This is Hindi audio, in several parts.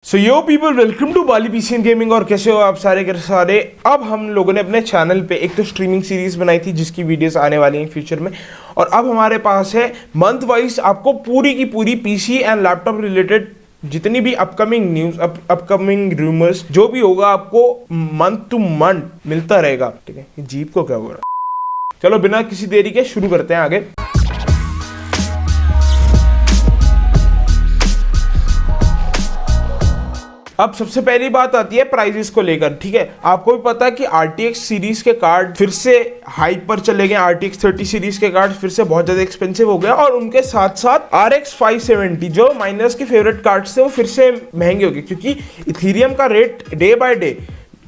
So yo people welcome to Bali PC and gaming. और कैसे हो आप सारे के सारे। अब हम लोगों ने अपने चैनल पे एक तो स्ट्रीमिंग सीरीज बनाई थी जिसकी वीडियोस आने वाली हैं फ्यूचर में, और अब हमारे पास है मंथ वाइज आपको पूरी की पूरी पीसी एंड लैपटॉप रिलेटेड जितनी भी अपकमिंग न्यूज अपकमिंग रूमर्स जो भी होगा आपको मंथ टू मंथ मिलता रहेगा। ठीक है, जीप को क्या हो रहा है। चलो बिना किसी देरी के शुरू करते हैं आगे। अब सबसे पहली बात आती है प्राइजेस को लेकर। ठीक है, आपको भी पता है कि RTX सीरीज के कार्ड फिर से हाइप पर चले गए। RTX 30 सीरीज के कार्ड फिर से बहुत ज्यादा एक्सपेंसिव हो गया, और उनके साथ साथ RX 570 जो माइनर्स के फेवरेट कार्ड्स थे वो फिर से महंगे हो गए, क्योंकि इथीरियम का रेट डे बाय डे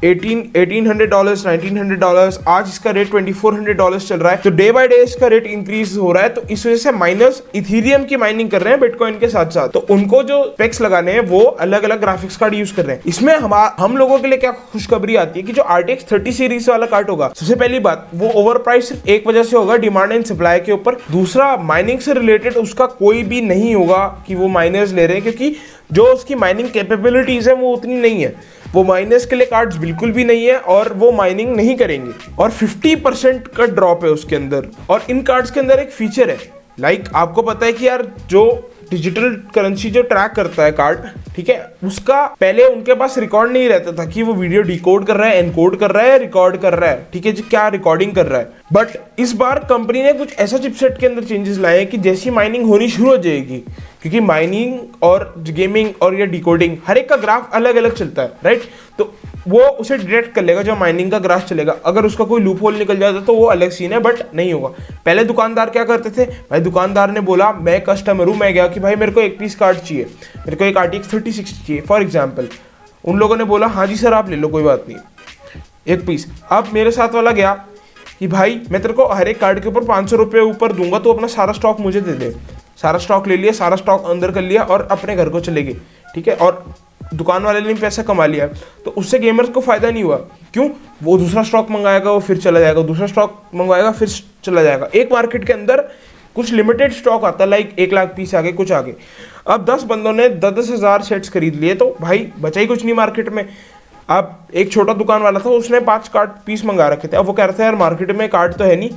$1,800 $1,900 आज इसका रेट $2,400 चल रहा है। तो डे बाय डे इसका रेट इंक्रीज हो रहा है, तो इस वजह से माइनर्स इथीरियम की माइनिंग कर रहे हैं बिटकॉइन के साथ साथ। तो उनको जो स्पेक्स लगाने हैं वो अलग अलग ग्राफिक्स कार्ड यूज कर रहे हैं। इसमें हम लोगों के लिए क्या खुशखबरी आती है कि जो RTX 30 सीरीज वाला कार्ड होगा, सबसे पहली बात वो ओवर प्राइस सिर्फ एक वजह से होगा, डिमांड एंड सप्लाई के ऊपर। दूसरा, माइनिंग से रिलेटेड उसका कोई भी नहीं होगा कि वो माइनर्स ले रहे हैं, क्योंकि जो उसकी माइनिंग कैपेबिलिटीज है वो उतनी नहीं है। वो माइनर्स के लिए कार्ड्स बिल्कुल भी नहीं है और वो माइनिंग नहीं करेंगे, और 50% का ड्रॉप है उसके अंदर। और इन कार्ड्स के अंदर एक फीचर है, लाइक आपको पता है कि यार जो डिजिटल करेंसी जो ट्रैक करता है कार्ड, ठीक है, उसका पहले उनके पास रिकॉर्ड नहीं रहता था कि वो वीडियो डिकोड कर रहा है, एनकोड कर रहा है, रिकॉर्ड कर रहा है, ठीक है जी, क्या रिकॉर्डिंग कर रहा है। बट इस बार कंपनी ने कुछ ऐसा चिपसेट के अंदर चेंजेस लाए हैं कि जैसी माइनिंग होनी शुरू हो जाएगी, क्योंकि माइनिंग और गेमिंग और या डिकोडिंग हर एक का ग्राफ अलग अलग चलता है, राइट। तो वो उसे डिटेक्ट कर लेगा जो माइनिंग का ग्राफ चलेगा। अगर उसका कोई लूप होल निकल जाता तो वो अलग सीन है, बट नहीं होगा। पहले दुकानदार क्या करते थे भाई, दुकानदार ने बोला मैं कस्टमर हूँ, मैं गया कि भाई मेरे को एक पीस कार्ड चाहिए, मेरे को एक RTX 3060 चाहिए फॉर एग्जाम्पल। उन लोगों ने बोला हाँ जी सर आप ले लो, कोई बात नहीं, एक पीस। अब मेरे साथ वाला गया कि भाई मैं तेरे को हर एक कार्ड के ऊपर 500 रुपये ऊपर दूंगा, तो अपना सारा स्टॉक मुझे दे दे। सारा स्टॉक ले लिया, सारा स्टॉक अंदर कर लिया और अपने घर को चले गए। ठीक है, और दुकान वाले ने पैसा कमा लिया, तो उससे गेमर्स को फायदा नहीं हुआ। क्यों? वो दूसरा स्टॉक मंगाएगा, वो फिर चला जाएगा, दूसरा स्टॉक मंगवाएगा फिर चला जाएगा। एक मार्केट के अंदर कुछ लिमिटेड स्टॉक आता है, लाइक 1 लाख पीस आगे कुछ आगे। अब 10 बंदों ने 10-10 हज़ार सेट्स खरीद लिए, तो भाई बचा ही कुछ नहीं मार्केट में। अब एक छोटा दुकान वाला था, उसने 5 कार्ड पीस मंगा रखे थे। अब वो कह रहा था यार मार्केट में कार्ड तो है नहीं,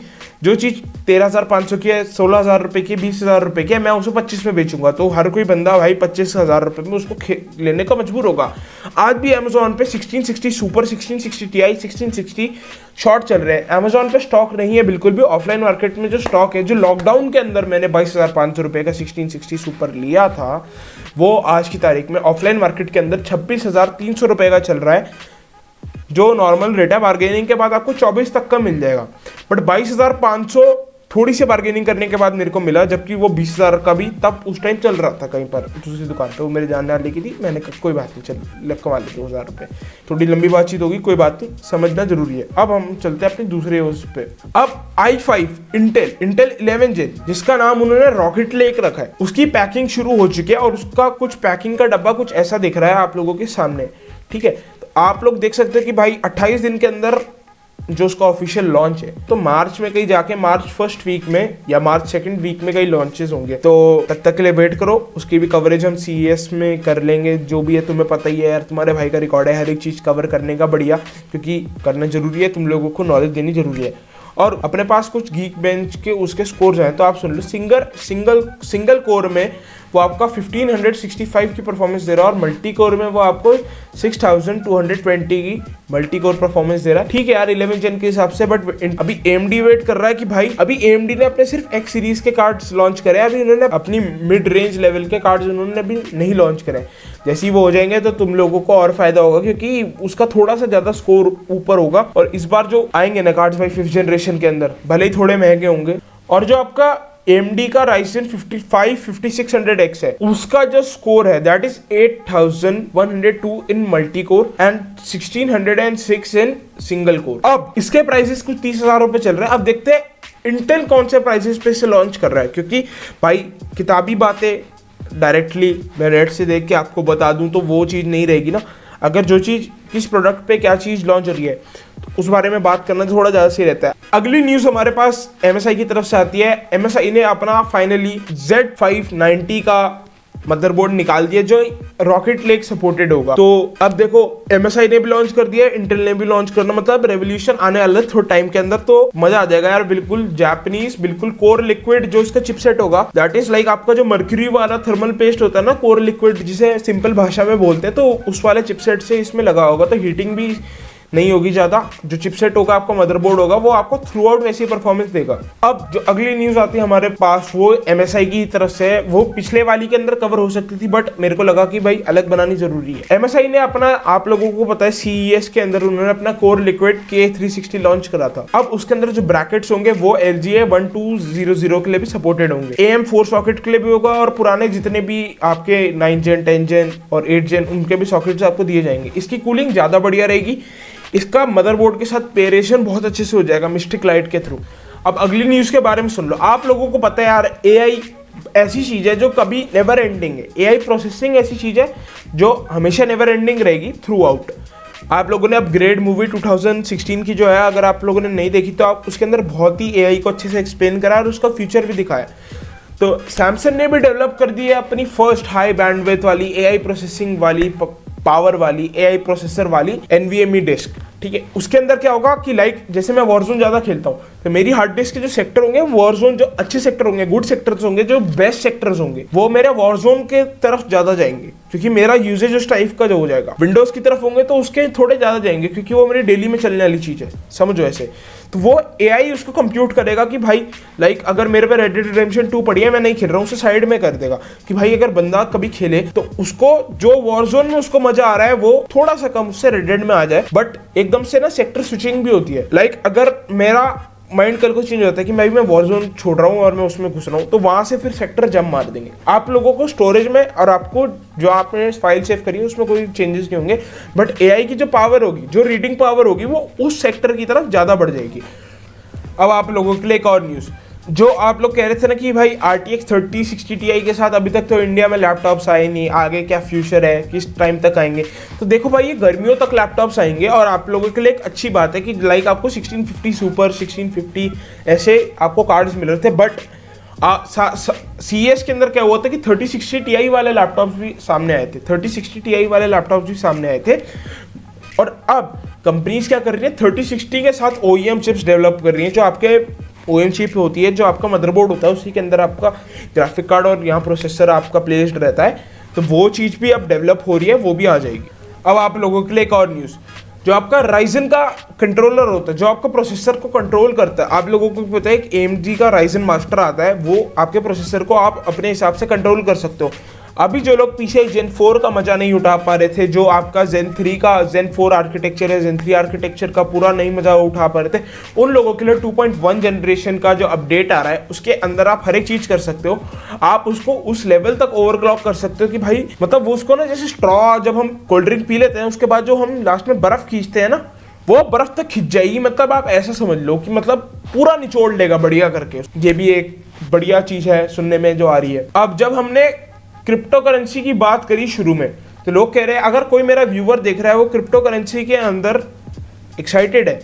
जो चीज़ 13,500 की है, 16,000 रुपये की, 20,000 रुपये की है, मैं उसे 25 में बेचूंगा। तो हर कोई बंदा भाई 25,000 रुपये में उसको लेने का मजबूर होगा। आज भी अमेजोन पे 1660 सुपर, 1660 Ti, 1660 शॉर्ट चल रहे हैं। अमेजोन पे स्टॉक नहीं है बिल्कुल भी। ऑफलाइन मार्केट में जो स्टॉक है, जो लॉकडाउन के अंदर मैंने 22,500 रुपये का 1660 सुपर लिया था, वो आज की तारीख में ऑफलाइन मार्केट के अंदर 26,300 रुपये का चल रहा है, जो नॉर्मल रेट है। बार्गेनिंग के बाद आपको 24 तक का मिल जाएगा, बट 22,500 थोड़ी सी बार्गेनिंग करने के बाद मेरे को मिला, जबकि वो 20,000 का भी तब उस टाइम चल रहा था कहीं पर दूसरी दुकान पे। वो मेरे जानने वाले की थी, मैंने कहा कोई बात नहीं, चल कमा लेते 2,000 रुपये। थोड़ी लंबी बातचीत होगी, कोई बात नहीं, समझना जरूरी है। अब हम चलते हैं अपने दूसरे उस पे। अब i5 इंटेल 11 जेन, जिसका नाम उन्होंने रॉकेट लेक रखा है, उसकी पैकिंग शुरू हो चुकी है, और उसका कुछ पैकिंग का डब्बा कुछ ऐसा दिख रहा है आप लोगों के सामने। ठीक है, आप लोग देख सकते हैं कि भाई 28 दिन के अंदर जो उसका ऑफिशियल लॉन्च है, तो मार्च में कहीं जाके मार्च फर्स्ट वीक में या मार्च सेकंड वीक में कहीं लॉन्चेस होंगे। तो तब तक के लिए वेट करो, उसकी भी कवरेज हम CES में कर लेंगे। जो भी है तुम्हें पता ही है यार, तुम्हारे भाई का रिकॉर्ड है हर एक चीज़ कवर करने का, बढ़िया, क्योंकि करना जरूरी है, तुम लोगों को नॉलेज देनी जरूरी है। और अपने पास कुछ गीक बेंच के उसके स्कोर्स हैं, तो आप सुन लो। सिंगल कोर में वो आपका 1565 की परफॉर्मेंस दे रहा है, और मल्टी कोर में वो आपको 6220 की मल्टी कोर परफॉर्मेंस दे रहा है। ठीक है यार 11 जेन के हिसाब से, बट अभी AMD वेट कर रहा है कि भाई, अभी AMD ने अपने सिर्फ X सीरीज के कार्ड्स लॉन्च करे, अभी उन्होंने अपनी मिड रेंज लेवल के कार्ड्स उन्होंने अभी नहीं लॉन्च करे। जैसे ही वो हो जाएंगे तो तुम लोगों को और फायदा होगा, क्योंकि उसका थोड़ा सा ज्यादा स्कोर ऊपर होगा। और इस बार जो आएंगे ना कार्ड्स भाई 5th जनरेशन के अंदर, भले ही थोड़े महंगे होंगे, और जो आपका AMD का Ryzen 5600X है, उसका जो स्कोर है that is 8102 in multi core and 1606 in single core. अब इसके प्राइसेस कुछ 30,000 रुपए चल रहे हैं। अब देखते हैं इंटेल कौन से प्राइसेस पे से लॉन्च कर रहा है, क्योंकि भाई किताबी बातें डायरेक्टली मैं रेट से देख के आपको बता दूं तो वो चीज़ नहीं रहेगी ना। अगर जो चीज़ किस प्रोडक्ट पे क्या चीज़ लॉन्च हो रही है, तो उस बारे में बात करना थोड़ा ज़्यादा सही रहता है। अगली न्यूज़ हमारे पास MSI की तरफ से आती है। MSI ने अपना फाइनली Z590 का मदरबोर्ड निकाल दिया जो रॉकेट लेक सपोर्टेड होगा। तो अब देखो MSI ने भी लॉन्च कर दिया, इंटेल ने भी लॉन्च करना, मतलब रेवोल्यूशन आने वाला है थोड़ा टाइम के अंदर, तो मजा आ जाएगा यार। बिल्कुल जापानीज, बिल्कुल कोर लिक्विड जो इसका चिपसेट होगा, दैट इज लाइक आपका जो मर्क्यूरी वाला थर्मल पेस्ट होता है ना, कोर लिक्विड जिसे सिंपल भाषा में बोलते हैं, तो उस वाले चिपसेट से इसमें लगा होगा, तो हीटिंग भी नहीं होगी ज्यादा। जो चिपसेट होगा आपका मदरबोर्ड होगा वो आपको थ्रू आउट वैसी परफॉर्मेंस देगा। अब जो अगली न्यूज आती है हमारे पास वो MSI की तरफ से, वो पिछले वाली के अंदर कवर हो सकती थी बट मेरे को लगा कि भाई अलग बनानी जरूरी है। MSI ने अपना, आप लोगों को पता है CES के अंदर उन्होंने अपना कोर लिक्विड K360 लॉन्च करा था। अब उसके अंदर जो ब्रैकेट्स होंगे वो LGA 1200 के लिए भी सपोर्टेड होंगे, AM4 सॉकेट के लिए भी होगा, और पुराने जितने भी आपके 9 जेन 10 जेन और 8 जेन उनके भी सॉकेट्स आपको दिए जाएंगे। इसकी कूलिंग ज्यादा बढ़िया रहेगी, इसका मदरबोर्ड के साथ पेरेशन बहुत अच्छे से हो जाएगा मिस्टिक लाइट के थ्रू। अब अगली न्यूज के बारे में सुन लो। आप लोगों को पता है यार AI ऐसी चीज है जो कभी नेवर एंडिंग है। AI प्रोसेसिंग ऐसी चीज है जो हमेशा नेवर एंडिंग रहेगी थ्रू आउट। आप लोगों ने अब ग्रेड मूवी 2016 की जो है, अगर आप लोगों ने नहीं देखी तो आप उसके अंदर बहुत ही AI को अच्छे से एक्सप्लेन करा और उसका फ्यूचर भी दिखाया। तो सैमसंग ने भी डेवलप कर दी है अपनी फर्स्ट हाई बैंडविड्थ वाली AI प्रोसेसिंग वाली, पावर वाली, AI प्रोसेसर वाली NVMe डिस्क। ठीक है, उसके अंदर क्या होगा कि लाइक जैसे मैं वॉरजोन ज्यादा खेलता हूँ तो मेरी हार्ड डिस्क के जो सेक्टर होंगे, वॉरजोन जो अच्छे सेक्टर होंगे, गुड सेक्टर्स होंगे, जो बेस्ट सेक्टर्स होंगे, वो मेरे वॉरजोन के तरफ ज्यादा जाएंगे क्योंकि मेरा यूजेज उस टाइप का जो हो जाएगा। विंडोज की तरफ होंगे तो उसके थोड़े ज्यादा जाएंगे क्योंकि वो मेरी डेली में चलने वाली चीज है, समझो ऐसे। तो वो AI उसको कंप्यूट करेगा कि भाई लाइक अगर मेरे पे रेड डेड रिडेम्पशन 2 पड़ी है, मैं नहीं खेल रहा हूँ, उसे साइड में कर देगा कि भाई अगर बंदा कभी खेले तो उसको जो वॉरजोन में उसको मजा आ रहा है वो थोड़ा सा कम उससे रेड डेड में आ जाए, बट एकदम से ना सेक्टर स्विचिंग भी होती है। लाइक अगर मेरा माइंड कल को चेंज होता है कि मैं वॉरजोन छोड़ रहा हूँ और मैं उसमें घुस रहा हूँ, तो वहां से फिर सेक्टर जंप मार देंगे। आप लोगों को स्टोरेज में और आपको जो आपने फाइल सेव करी है उसमें कोई चेंजेस नहीं होंगे, बट AI की जो पावर होगी, जो रीडिंग पावर होगी, वो उस सेक्टर की तरफ ज्यादा बढ़ जाएगी। अब आप लोगों के लिए एक और न्यूज, जो आप लोग कह रहे थे ना कि भाई RTX 3060 Ti के साथ अभी तक तो इंडिया में लैपटॉप्स आए नहीं, आगे क्या फ्यूचर है, किस टाइम तक आएंगे। तो देखो भाई, ये गर्मियों तक लैपटॉप्स आएंगे और आप लोगों के लिए एक अच्छी बात है कि लाइक आपको 1650 सुपर, 1650 ऐसे आपको कार्ड्स मिल रहे थे, बट CES के अंदर क्या हुआ था कि 3060 Ti वाले लैपटॉप्स भी सामने आए थे, 3060 Ti वाले लैपटॉप्स भी सामने आए थे। और अब कंपनीज क्या कर रही है, 3060 के साथ OEM चिप्स डेवलप कर रही है, जो आपके OEM चिप होती है, जो आपका मदरबोर्ड होता है उसी के अंदर आपका ग्राफिक कार्ड और यहाँ प्रोसेसर आपका प्लेस्ड रहता है। तो वो चीज़ भी अब डेवलप हो रही है, वो भी आ जाएगी। अब आप लोगों के लिए एक और न्यूज़, जो आपका राइजन का कंट्रोलर होता है, जो आपका प्रोसेसर को कंट्रोल करता है, आप लोगों को पता है कि AMD का राइजन मास्टर आता है, वो आपके प्रोसेसर को आप अपने हिसाब से कंट्रोल कर सकते हो। अभी जो लोग पीछे Gen 4 का मजा नहीं उठा पा रहे थे, जो आपका Zen 3 का Zen 4 आर्किटेक्चर है, Zen 3 आर्किटेक्चर का पूरा नहीं मजा उठा पा रहे थे, उन लोगों के लिए 2.1 जनरेशन का जो अपडेट आ रहा है उसके अंदर आप हर एक चीज कर सकते हो। आप उसको उस लेवल तक ओवरक्लॉक कर सकते हो कि भाई मतलब वो उसको ना, जैसे स्ट्रॉ जब हम कोल्ड ड्रिंक पी लेते हैं उसके बाद जो हम लास्ट में बर्फ खींचते हैं ना, वो बर्फ तक खिंच जाएगी। मतलब आप ऐसा समझ लो कि मतलब पूरा निचोड़ लेगा बढ़िया करके। ये भी एक बढ़िया चीज है सुनने में जो आ रही है। अब जब हमने क्रिप्टो करेंसी की बात करी शुरू में, तो लोग कह रहे हैं, अगर कोई मेरा व्यूअर देख रहा है वो क्रिप्टो करेंसी के अंदर एक्साइटेड है,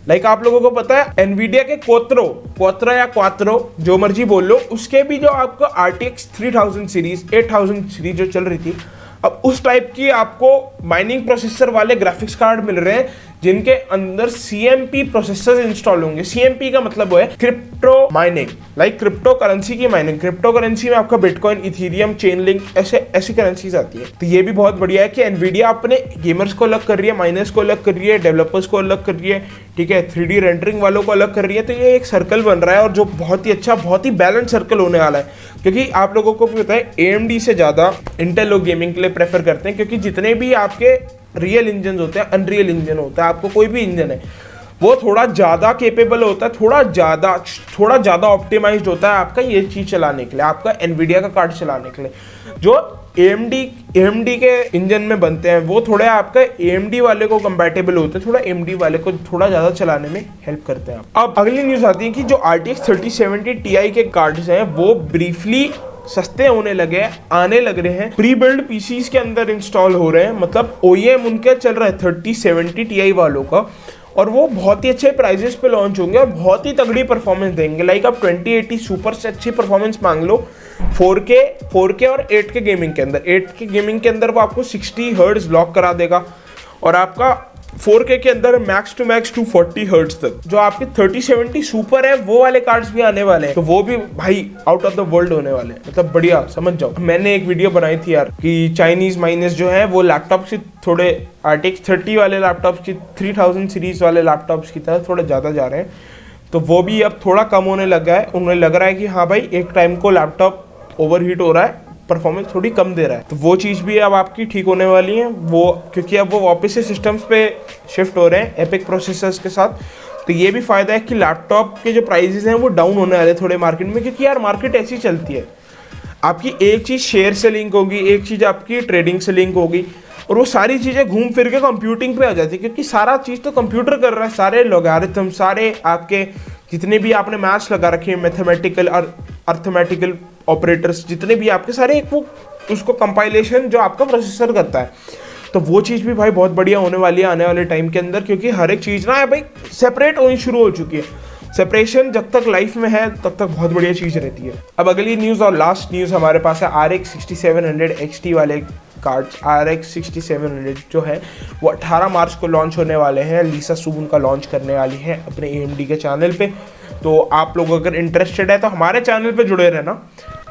लाइक आप लोगों को पता है एनवीडिया के क्वात्रो या क्वात्रो जो मर्जी बोल लो, उसके भी जो आपको RTX 3000 सीरीज 8000 सीरीज जो चल रही थी, अब उस टाइप की आपको माइनिंग प्रोसेसर वाले ग्राफिक्स कार्ड मिल रहे हैं जिनके अंदर CMP प्रोसेसर इंस्टॉल होंगे। CMP का मतलब है crypto mining, like crypto currency की माइनिंग। क्रिप्टो करेंसी में आपका बिटकॉइन, इथेरियम, चेनलिंक ऐसी करेंसीज आती है। तो ये भी बहुत बढ़िया है कि एनवीडिया अपने गेमर्स को अलग कर रही है, माइनर्स को अलग कर रही है, डेवलपर्स को अलग कर रही है, ठीक है, 3D रेंडरिंग वालों को अलग कर रही है। तो ये एक सर्कल बन रहा है और जो बहुत ही अच्छा, बहुत ही बैलेंस सर्कल होने वाला है, क्योंकि आप लोगों को भी पता है AMD से ज़्यादा इंटेल लोग गेमिंग के लिए प्रेफर करते हैं, क्योंकि जितने भी आपके रियल इंजन होते हैं, अनरियल इंजन होता है, आपको कोई भी इंजन है वो थोड़ा ज़्यादा केपेबल होता है, थोड़ा ज़्यादा ऑप्टिमाइज्ड होता है आपका ये चीज़ चलाने के लिए, आपका एनवीडिया का कार्ड चलाने के लिए। जो AMD के इंजन में बनते हैं वो थोड़े आपका AMD वाले को कंपैटिबल होते हैं, थोड़ा AMD वाले को थोड़ा ज़्यादा चलाने में हेल्प करते हैं। अब अगली न्यूज़ आती है कि जो RTX 3070 Ti के कार्ड्स हैं वो ब्रीफली सस्ते होने लगे, आने लग रहे हैं, प्री बिल्ड PCs के अंदर इंस्टॉल हो रहे हैं। मतलब OEM उनके चल रहा है 3070 Ti वालों का, और वो बहुत ही अच्छे प्राइजेस पे लॉन्च होंगे और बहुत ही तगड़ी परफॉर्मेंस देंगे। लाइक आप 2080 सुपर से अच्छी परफॉर्मेंस मांग लो 4K और 8K गेमिंग के अंदर। 8K गेमिंग के अंदर वो आपको 60 हर्ट्ज लॉक करा देगा और आपका 4K के अंदर मैक्स टू मैक्स 240 हर्ट्ज तक। जो आपके 3070 सुपर है वो वाले कार्ड्स भी आने वाले हैं, तो वो भी भाई आउट ऑफ द वर्ल्ड होने वाले हैं, मतलब बढ़िया समझ जाओ। मैंने एक वीडियो बनाई थी यार कि चाइनीज माइनस जो है वो लैपटॉप से थोड़े RTX 30 वाले लैपटॉप्स की 3000 सीरीज वाले लैपटॉप्स की तरह थोड़े ज़्यादा जा रहे हैं, तो वो भी अब थोड़ा कम होने लगा है। उन्हें लग रहा है कि हाँ भाई एक टाइम को लैपटॉप ओवरहीट हो रहा है, परफॉर्मेंस थोड़ी कम दे रहा है, तो वो चीज़ भी अब आपकी ठीक होने वाली है वो, क्योंकि अब वो वापस से सिस्टम्स पे शिफ्ट हो रहे हैं एपिक प्रोसेसर्स के साथ। तो ये भी फ़ायदा है कि लैपटॉप के जो प्राइजेस हैं वो डाउन होने वाले थोड़े मार्केट में, क्योंकि यार मार्केट ऐसी चलती है, आपकी एक चीज़ शेयर से लिंक होगी, एक चीज़ आपकी ट्रेडिंग से लिंक होगी, और वो सारी चीज़ें घूम फिर के कंप्यूटिंग पे आ जाती है, क्योंकि सारा चीज़ तो कंप्यूटर कर रहा है। सारे लॉगरिथम, सारे आपके जितने भी आपने मैथ्स लगा रखे हैं, मैथमेटिकल और अर्थमेटिकल ऑपरेटर्स जितने भी आपके सारे, एक वो उसको कंपाइलेशन जो आपका प्रोसेसर करता है, तो वो चीज़ भी भाई बहुत बढ़िया होने वाली है आने वाले टाइम के अंदर, क्योंकि हर एक चीज़ ना भाई सेपरेट होनी शुरू हो चुकी है। सेपरेशन जब तक लाइफ में है तब तक बहुत बढ़िया चीज़ रहती है। अब अगली न्यूज़ और लास्ट न्यूज़ हमारे पास है RX 6700 XT वाले कार्ड्स। RX 6700 जो है वो 18 मार्च को लॉन्च होने वाले हैं। लीसा सू उनका लॉन्च करने वाली है अपने AMD के चैनल पे, तो आप लोग अगर इंटरेस्टेड है तो हमारे चैनल पे जुड़े रहना,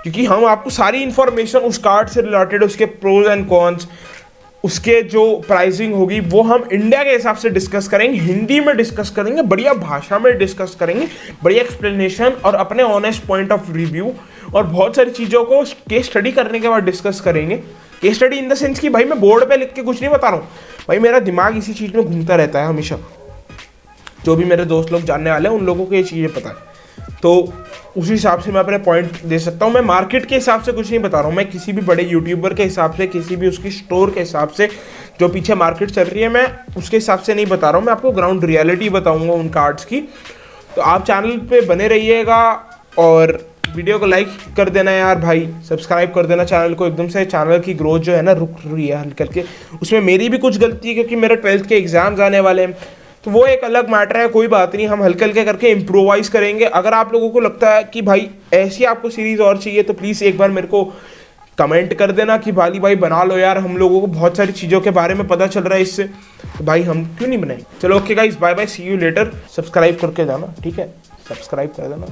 क्योंकि हम आपको सारी इन्फॉर्मेशन उस कार्ड से रिलेटेड, उसके प्रोज एंड कॉन्स, उसके जो प्राइसिंग होगी वो हम इंडिया के हिसाब से डिस्कस करेंगे, हिंदी में डिस्कस करेंगे, बढ़िया भाषा में डिस्कस करेंगे, बढ़िया एक्सप्लेनेशन और अपने ऑनेस्ट पॉइंट ऑफ रिव्यू, और बहुत सारी चीज़ों को केस स्टडी करने के बाद डिस्कस करेंगे। Case study in the sense कि भाई मैं बोर्ड पे लिख के कुछ नहीं बता रहा हूँ, भाई मेरा दिमाग इसी चीज़ में घूमता रहता है हमेशा। जो भी मेरे दोस्त लोग जानने वाले हैं उन लोगों को ये चीज़ें पता है, तो उसी हिसाब से मैं अपने पॉइंट दे सकता हूँ। मैं मार्केट के हिसाब से कुछ नहीं बता रहा हूँ, मैं किसी भी बड़े यूट्यूबर के हिसाब से, किसी भी उसकी स्टोर के हिसाब से, जो पीछे मार्केट चल रही है मैं उसके हिसाब से नहीं बता रहा हूँ। मैं आपको ग्राउंड रियलिटी बताऊँगा उन कार्ड्स की। तो आप चैनल पे बने रहिएगा और वीडियो को लाइक कर देना यार भाई, सब्सक्राइब कर देना चैनल को। एकदम से चैनल की ग्रोथ जो है ना रुक रही है हल्के हल्के, उसमें मेरी भी कुछ गलती है क्योंकि मेरे 12th के एग्जाम्स आने वाले हैं, तो वो एक अलग मैटर है, कोई बात नहीं, हम हल्के हल्के करके इम्प्रोवाइज करेंगे। अगर आप लोगों को लगता है कि भाई ऐसी आपको सीरीज़ और चाहिए तो प्लीज़ एक बार मेरे को कमेंट कर देना कि भाई बना लो यार, हम लोगों को बहुत सारी चीज़ों के बारे में पता चल रहा है इससे, तो भाई हम क्यों नहीं बनाएं। चलो okay guys, bye bye, see you later. Subscribe करके जाना, ठीक है, सब्सक्राइब कर देना।